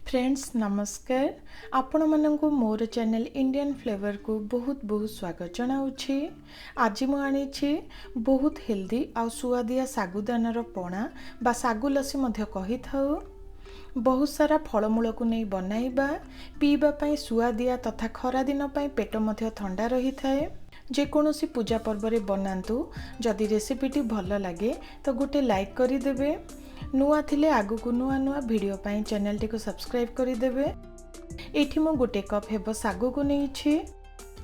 Friends नमस्कार आपण मानंकु मोर channel Indian flavour को बहुत बहुत स्वागत जनाऊँगी। आज मु आनी बहुत हेल्दी आ सुआदिया सागुदानार पणा बा सागु लस्सी मध्य कही थाउ। बहुत सारा फलमूल को नहीं बनाइबा पीबा पई सुआदिया तथा खरा दिन पई पेट मध्य ठंडा रही थाए। जेकोसी पूजा पर्व रे बनातु। जदि रेसिपीटी भल लगे तो गोटे लाइक करी देबे। नुआ थिले आगु को नुआ नुआ वीडियो पाई चैनल टी को सब्सक्राइब करी देबे। एठी मो गोटे कप हेबो सागु को नहीं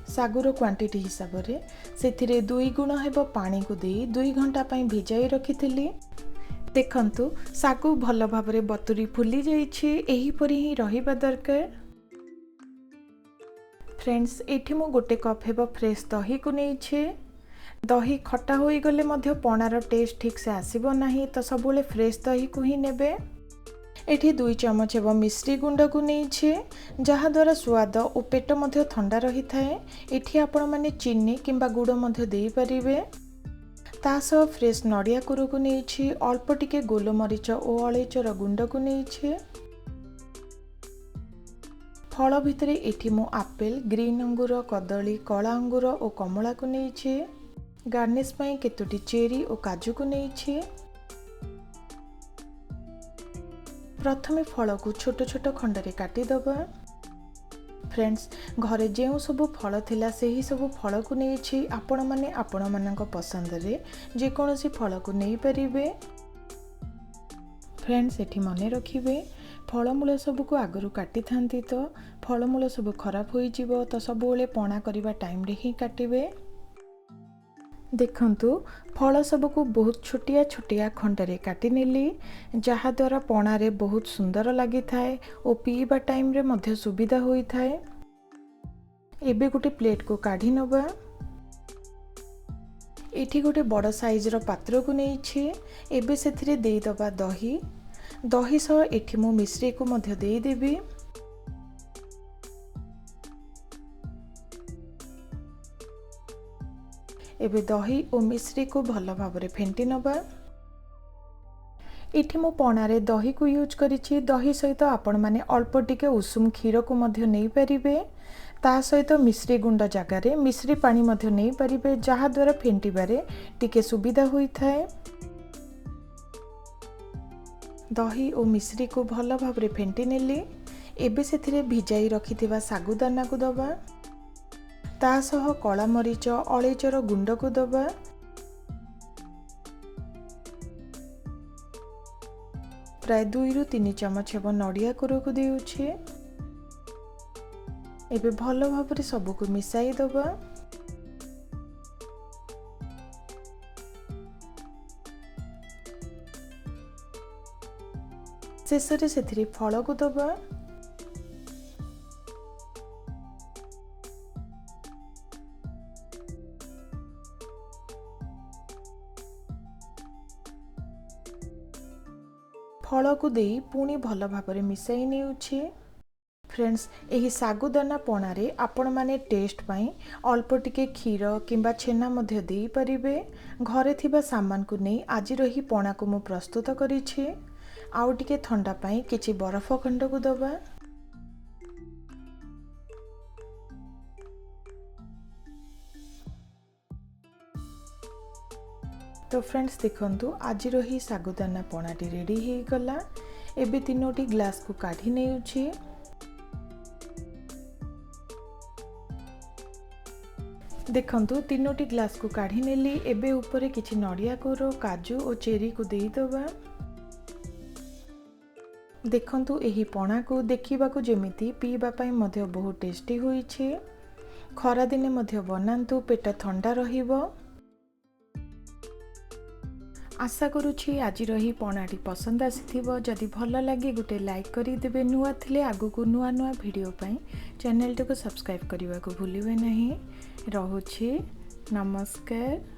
सागुर क्वांटिटी हिसाब रे सेथिरे 2 गुण हेबो पानी को दे 2 घंटा पाई भिजाई रखिथिली। देखंतु सागु भल भाबरे बतुरी फुली जाईछि, एही परी ही रहिबा दरकार। फ्रेंड्स एठी मो गोटे कप हेबो फ्रेश दही को नहीं। दही खट्टा होई गले मध्य पणार टेस्ट ठीक से आसीबो नाही, तो सबुले फ्रेश दही को ही नेबे। एठी 2 चमच हेबो मिश्री गुंड को नहीं, जहा द्वारा स्वाद और पेट मध्य ठंडा रही थाए। एठी आपण माने चीनी किंबा गुड़ मध्य देई परिबे। तासह फ्रेश नड़िया कुरु को नहीं, अल्प टिके गोलमरीच और अलैचर गुंड को नहीं। फल भितरे एठी मो आपेल, ग्रीन अंगूर, कदली, कला अंगूर और कमला को नहीं। गार्निश पाई केतोटी चेरी और काजू को नहीं। प्रथमे फल को छोट छोट खंडरे काटी दबा। फ्रेंड्स घरे जो सब फल थिला सेही सब फल को नहीं आपण माने आपण मानक पसंद रे जेकोसी फल को नहीं परिबे। फ्रेंड्स एठी मने रखिबे फलमूल सब को आगरू काटी थांती तो फलमूल सब खराब होई जीवो, तो सबुले पणा करिबा टाइम रे ही काटिबे। देखंतु फल सब को बहुत छोटिया छोटिया खंडरे काटी नेली, जहा द्वारा पणा रे बहुत सुंदर लगी थाए और पीबा टाइम रे मध्य सुविधा होई थाए। एबे गोटे प्लेट को काढ़ी नबा। एठी गोटे बड़ साइज रो पात्र को नहीं। एबे सेथिरे देई दबा दही। दही सह एठी मु मिश्री को मध्य देई देबी। एबे दही और मिश्री को भल भाबरे फेंटी नबा। एठी मो पणारे दही को यूज करिछि। दही सहित आपण माने अल्प टिके उषुम क्षीर को मध्य नहीं परिबे। ता सहित मिश्री गुंड जगार मिश्री पानी मध्य नहीं परिबे, जहा द्वारा फेंटिबारे टिके सुविधा होई थाए। दही और मिश्री को भल भाबरे फेंटी नेली। एबे सेथिरे भिजाई रखिथिबा सागुदाना को दबा। तासह कला मरीच अलैचर गुंड को दबा। प्राय 2 रु 3 चमच हेबो नड़िया कुरु को देउछि। एबे भल भाबरे सब को मिसाई दबा। शेषरे सेथिरे फल को दबा। फल को देई पुणी भल भाबरे मिसाई नेउछि। फ्रेंड्स एही सागुदाना पणारे आपण माने टेस्ट पाई अल्प टिके क्षीर किंबा छेना मध्य देई परिबे। घरे थिबा सामान को नहीं आज रही पणा को मु प्रस्तुत करिछि। आउ टिके ठंडा पाई किछि बरफ खंड को दबा। तो फ्रेंड्स देखंतु आज रही सागुदाना पणाटी रेडी हो गला। एबे 3टी ग्लास को काढ़ी नेउछि। देखंतु 3टी ग्लास को काढ़ी नेली। एबे ऊपर किछि नड़िया कोरो, काजू और चेरी को देई दबा। देखंतु एही पणा को देखिबा को जेमिति पीबा पाई मध्य बहुत टेस्टी होईछि। खरा दिने मध्य बनांतु, पेट ठंडा रहिबो। आशा करुछि आज रही पणाटी पसंद आसीथिबो। जदि भल लगे गोटे लाइक करी देबे। नुआ थिले आगु को नुआ नुआ वीडियो पाई चैनल को सब्सक्राइब करने को भूलिबे नहीं। रहुछि नमस्कार।